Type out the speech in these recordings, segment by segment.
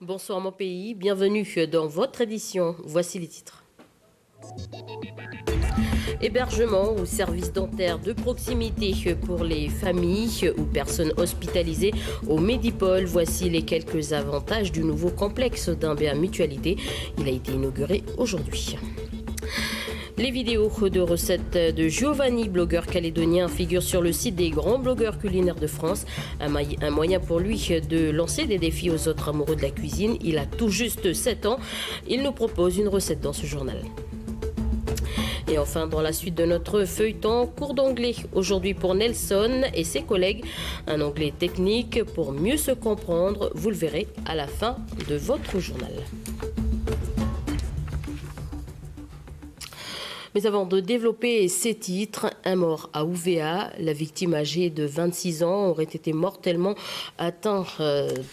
Bonsoir mon pays, bienvenue dans votre édition. Voici les titres. Hébergement ou services dentaires de proximité pour les familles ou personnes hospitalisées au Medipol. Voici les quelques avantages du nouveau complexe d'Ambea Mutualité. Il a été inauguré aujourd'hui. Les vidéos de recettes de Giovanni, blogueur calédonien, figurent sur le site des grands blogueurs culinaires de France. Un moyen pour lui de lancer des défis aux autres amoureux de la cuisine. Il a tout juste 7 ans. Il nous propose une recette dans ce journal. Et enfin, dans la suite de notre feuilleton, cours d'anglais aujourd'hui pour Nelson et ses collègues. Un anglais technique pour mieux se comprendre. Vous le verrez à la fin de votre journal. Mais avant de développer ces titres, un mort à Ouvéa. La victime âgée de 26 ans aurait été mortellement atteinte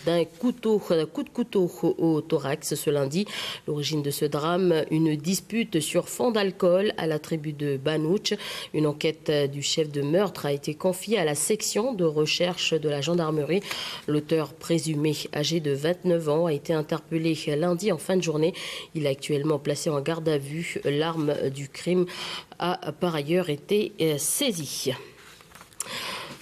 d'un coup de couteau au thorax ce lundi. L'origine de ce drame, une dispute sur fond d'alcool à la tribu de Banouch. Une enquête du chef de meurtre a été confiée à la section de recherche de la gendarmerie. L'auteur présumé, âgé de 29 ans, a été interpellé lundi en fin de journée. Il est actuellement placé en garde à vue. L'arme du crime a par ailleurs été saisie.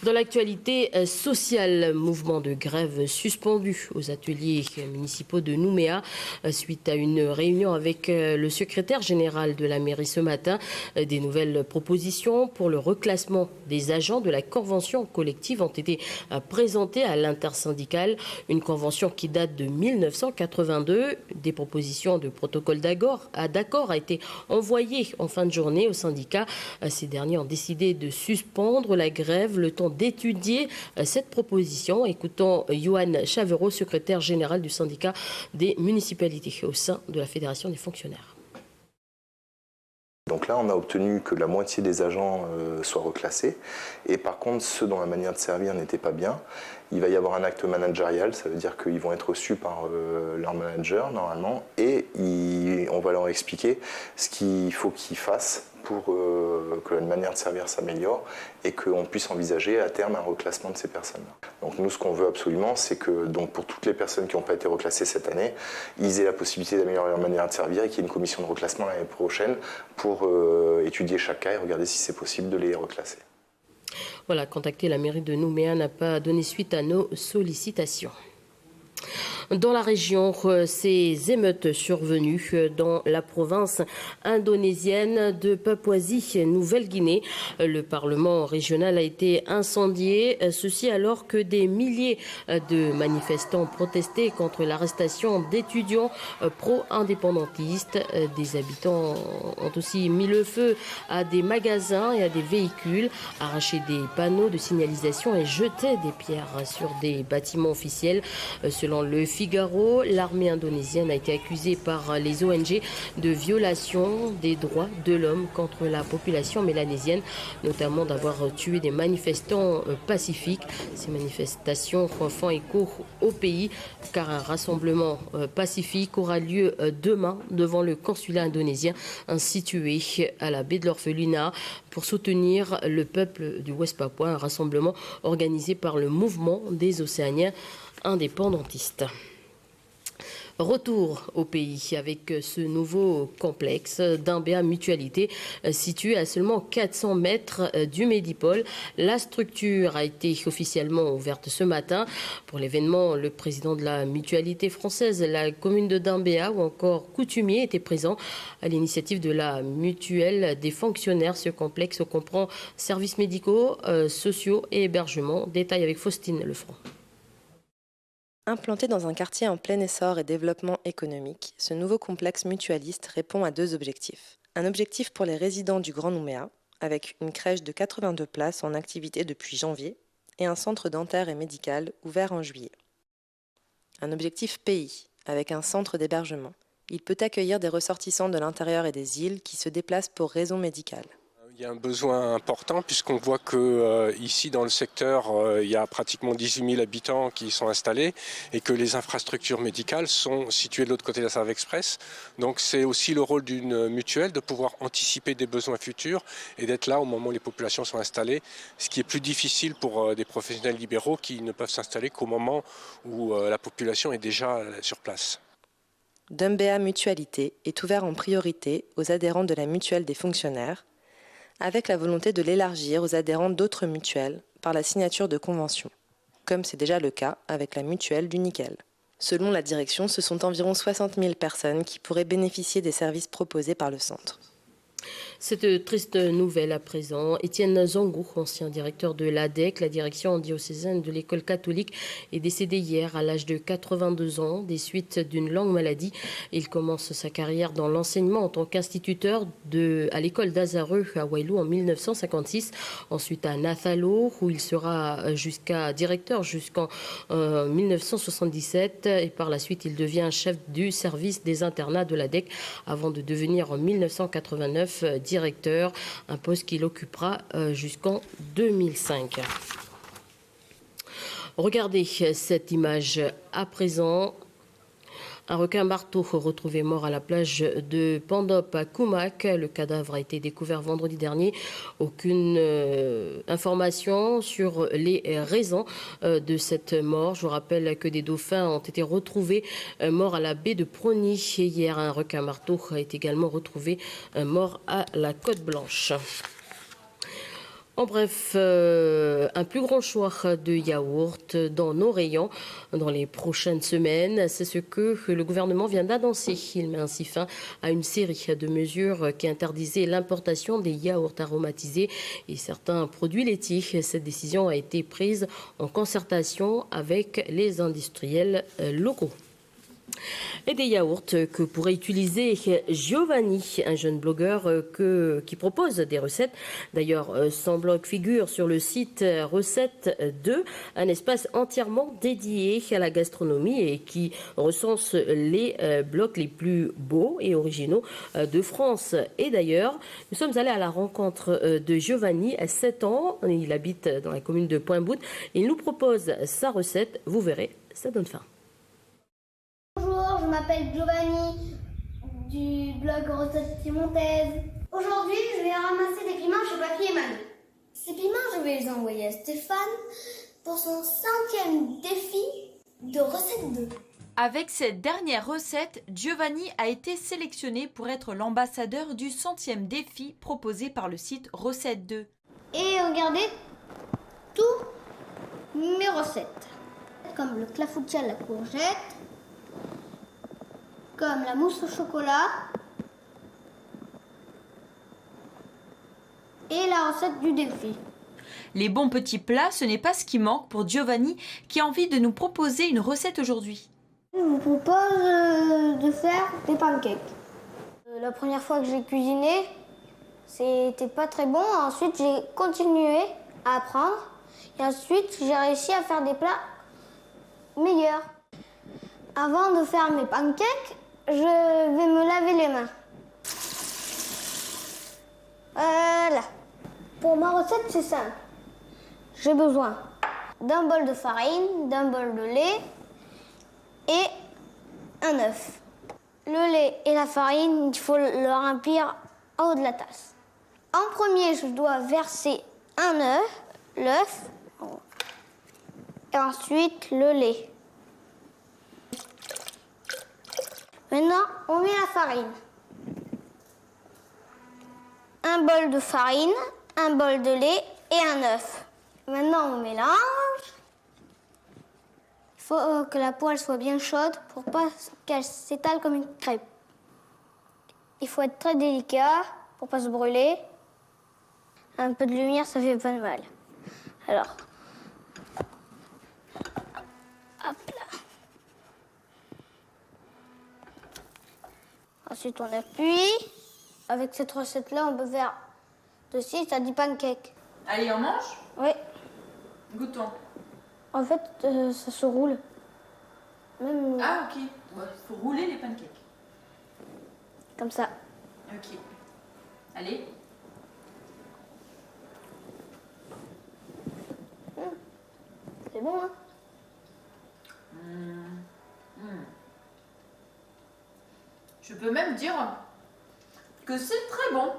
Dans l'actualité sociale, mouvement de grève suspendu aux ateliers municipaux de Nouméa suite à une réunion avec le secrétaire général de la mairie ce matin. Des nouvelles propositions pour le reclassement des agents de la convention collective ont été présentées à l'intersyndicale. Une convention qui date de 1982. Des propositions de protocole d'accord a été envoyées en fin de journée au syndicat. Ces derniers ont décidé de suspendre la grève le temps d'étudier cette proposition. Écoutons Yohan Chavero, secrétaire général du syndicat des municipalités au sein de la Fédération des fonctionnaires. Donc là, on a obtenu que la moitié des agents soient reclassés. Et par contre, ceux dont la manière de servir n'était pas bien, il va y avoir un acte managérial. Ça veut dire qu'ils vont être reçus par leur manager, normalement. Et on va leur expliquer ce qu'il faut qu'ils fassent pour que la manière de servir s'améliore et qu'on puisse envisager à terme un reclassement de ces personnes. Donc nous, ce qu'on veut absolument, c'est que donc, pour toutes les personnes qui n'ont pas été reclassées cette année, ils aient la possibilité d'améliorer leur manière de servir et qu'il y ait une commission de reclassement l'année prochaine pour étudier chaque cas et regarder si c'est possible de les reclasser. Voilà, contacter la mairie de Nouméa n'a pas donné suite à nos sollicitations. Dans la région, ces émeutes survenues dans la province indonésienne de Papouasie-Nouvelle-Guinée. Le Parlement régional a été incendié, ceci alors que des milliers de manifestants protestaient contre l'arrestation d'étudiants pro-indépendantistes. Des habitants ont aussi mis le feu à des magasins et à des véhicules, arraché des panneaux de signalisation et jeté des pierres sur des bâtiments officiels. Selon le Figaro, l'armée indonésienne a été accusée par les ONG de violation des droits de l'homme contre la population mélanésienne, notamment d'avoir tué des manifestants pacifiques. Ces manifestations font écho au pays car un rassemblement pacifique aura lieu demain devant le consulat indonésien situé à la baie de l'Orphelinat pour soutenir le peuple du Ouest Papua, un rassemblement organisé par le mouvement des Océaniens indépendantistes. Retour au pays avec ce nouveau complexe d'Ambea Mutualité situé à seulement 400 mètres du Medipol. La structure a été officiellement ouverte ce matin. Pour l'événement, le président de la Mutualité française, la commune de Dambea ou encore coutumier étaient présents. À l'initiative de la mutuelle des fonctionnaires, ce complexe comprend services médicaux, sociaux et hébergements. Détail avec Faustine Lefranc. Implanté dans un quartier en plein essor et développement économique, ce nouveau complexe mutualiste répond à deux objectifs. Un objectif pour les résidents du Grand Nouméa, avec une crèche de 82 places en activité depuis janvier, et un centre dentaire et médical ouvert en juillet. Un objectif pays, avec un centre d'hébergement. Il peut accueillir des ressortissants de l'intérieur et des îles qui se déplacent pour raisons médicales. Il y a un besoin important puisqu'on voit que ici dans le secteur, il y a pratiquement 18 000 habitants qui sont installés et que les infrastructures médicales sont situées de l'autre côté de la Save Express. Donc c'est aussi le rôle d'une mutuelle de pouvoir anticiper des besoins futurs et d'être là au moment où les populations sont installées, ce qui est plus difficile pour des professionnels libéraux qui ne peuvent s'installer qu'au moment où la population est déjà sur place. Dumbéa Mutualité est ouvert en priorité aux adhérents de la mutuelle des fonctionnaires, avec la volonté de l'élargir aux adhérents d'autres mutuelles par la signature de conventions, comme c'est déjà le cas avec la mutuelle du nickel. Selon la direction, ce sont environ 60 000 personnes qui pourraient bénéficier des services proposés par le centre. Cette triste nouvelle à présent, Étienne Zangou, ancien directeur de l'ADEC, la direction diocésaine de l'école catholique, est décédé hier à l'âge de 82 ans des suites d'une longue maladie. Il commence sa carrière dans l'enseignement en tant qu'instituteur à l'école d'Azareux à Wailou en 1956, ensuite à Nathalo où il sera directeur jusqu'en 1977 et par la suite il devient chef du service des internats de l'ADEC avant de devenir en 1989 directeur, un poste qu'il occupera jusqu'en 2005. Regardez cette image à présent. Un requin marteau retrouvé mort à la plage de Pandop à Koumak. Le cadavre a été découvert vendredi dernier. Aucune information sur les raisons de cette mort. Je vous rappelle que des dauphins ont été retrouvés morts à la baie de Prony. Hier, un requin marteau a été également retrouvé mort à la Côte Blanche. En bref, un plus grand choix de yaourts dans nos rayons dans les prochaines semaines. C'est ce que le gouvernement vient d'annoncer. Il met ainsi fin à une série de mesures qui interdisaient l'importation des yaourts aromatisés et certains produits laitiers. Cette décision a été prise en concertation avec les industriels locaux. Et des yaourts que pourrait utiliser Giovanni, un jeune blogueur qui propose des recettes. D'ailleurs, son blog figure sur le site Recette 2, un espace entièrement dédié à la gastronomie et qui recense les blogs les plus beaux et originaux de France. Et d'ailleurs, nous sommes allés à la rencontre de Giovanni à 7 ans. Il habite dans la commune de Pointe-Boute. Il nous propose sa recette. Vous verrez, ça donne faim. Bonjour, je m'appelle Giovanni du blog Recettes Piémontaises. Aujourd'hui, je vais ramasser des piments chez Papy et Mamie. Ces piments, je vais les envoyer à Stéphane pour son 5e défi de Recette 2. Avec cette dernière recette, Giovanni a été sélectionné pour être l'ambassadeur du 100e défi proposé par le site Recette 2. Et regardez tous mes recettes, comme le clafoutis à la courgette, comme la mousse au chocolat et la recette du défi. Les bons petits plats, ce n'est pas ce qui manque pour Giovanni qui a envie de nous proposer une recette aujourd'hui. Je vous propose de faire des pancakes. La première fois que j'ai cuisiné, c'était pas très bon. Ensuite, j'ai continué à apprendre et ensuite, j'ai réussi à faire des plats meilleurs. Avant de faire mes pancakes, je vais me laver les mains. Voilà. Pour ma recette, c'est simple. J'ai besoin d'un bol de farine, d'un bol de lait et un œuf. Le lait et la farine, il faut le remplir en haut de la tasse. En premier, je dois verser un œuf, l'œuf, et ensuite le lait. Maintenant, on met la farine. Un bol de farine, un bol de lait et un œuf. Maintenant, on mélange. Il faut que la poêle soit bien chaude pour pas qu'elle s'étale comme une crêpe. Il faut être très délicat pour pas se brûler. Un peu de lumière, ça fait pas de mal. Alors, hop là. Ensuite, on appuie. Avec cette recette-là, on peut faire de 6 à 10 pancakes. Allez, on mange ? Oui. Goûtons. En fait, ça se roule. Même Ah, ok. Il faut rouler les pancakes. comme ça. Ok. Allez. C'est bon, hein? Je peux même dire que c'est très bon.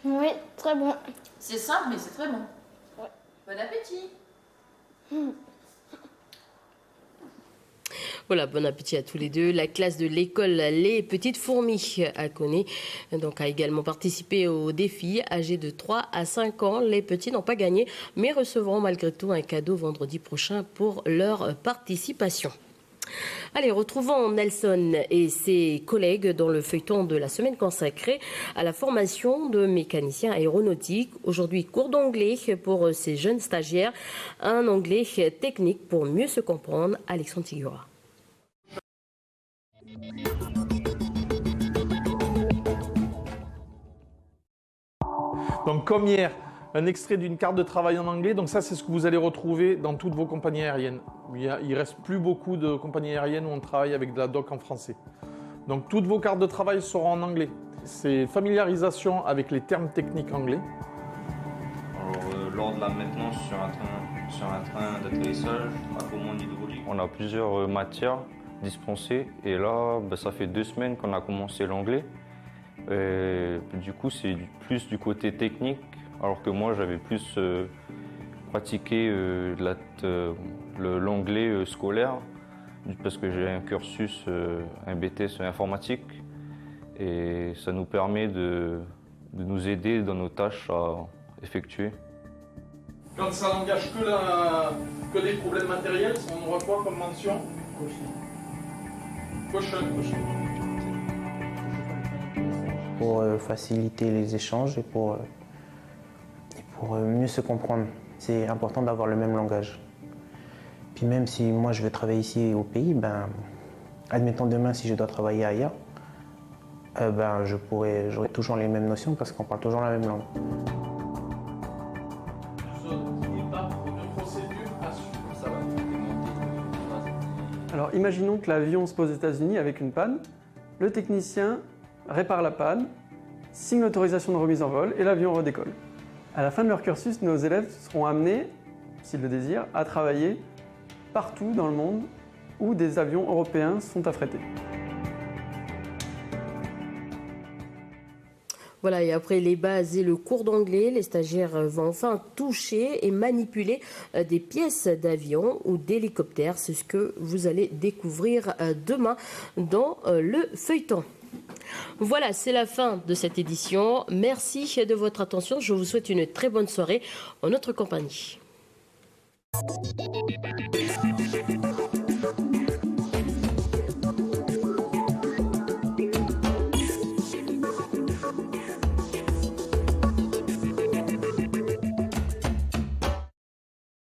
Oui, très bon. C'est simple, mais c'est très bon. Ouais. Bon appétit. Voilà, bon appétit à tous les deux. La classe de l'école Les Petites Fourmis à Koné donc, a également participé au défi. Âgés de 3 à 5 ans, les petits n'ont pas gagné, mais recevront malgré tout un cadeau vendredi prochain pour leur participation. Allez, retrouvons Nelson et ses collègues dans le feuilleton de la semaine consacrée à la formation de mécaniciens aéronautiques. Aujourd'hui, cours d'anglais pour ces jeunes stagiaires, un anglais technique pour mieux se comprendre. Alexandre Tigura. Donc comme hier, un extrait d'une carte de travail en anglais. Donc ça, c'est ce que vous allez retrouver dans toutes vos compagnies aériennes. Il reste plus beaucoup de compagnies aériennes où on travaille avec de la doc en français. Donc toutes vos cartes de travail seront en anglais. C'est familiarisation avec les termes techniques anglais. Alors, lors de la maintenance sur un train d'atterrissage à commande hydraulique, on a plusieurs matières dispensées. Et là, ça fait 2 semaines qu'on a commencé l'anglais. Du coup, c'est plus du côté technique, alors que moi, j'avais plus pratiqué l'anglais scolaire, parce que j'ai un cursus, un BTS informatique, et ça nous permet de nous aider dans nos tâches à effectuer. Quand ça n'engage que des problèmes matériels, on aura quoi comme mention? Caution. Pour faciliter les échanges et pour mieux se comprendre. C'est important d'avoir le même langage. Puis même si moi je veux travailler ici au pays, admettons demain si je dois travailler ailleurs, j'aurai toujours les mêmes notions parce qu'on parle toujours la même langue. Alors imaginons que l'avion se pose aux États-Unis avec une panne. Le technicien répare la panne, signe l'autorisation de remise en vol et l'avion redécolle. À la fin de leur cursus, nos élèves seront amenés, s'ils le désirent, à travailler partout dans le monde où des avions européens sont affrétés. Voilà, et après les bases et le cours d'anglais, les stagiaires vont enfin toucher et manipuler des pièces d'avion ou d'hélicoptère. C'est ce que vous allez découvrir demain dans le feuilleton. Voilà, c'est la fin de cette édition. Merci de votre attention. Je vous souhaite une très bonne soirée en notre compagnie.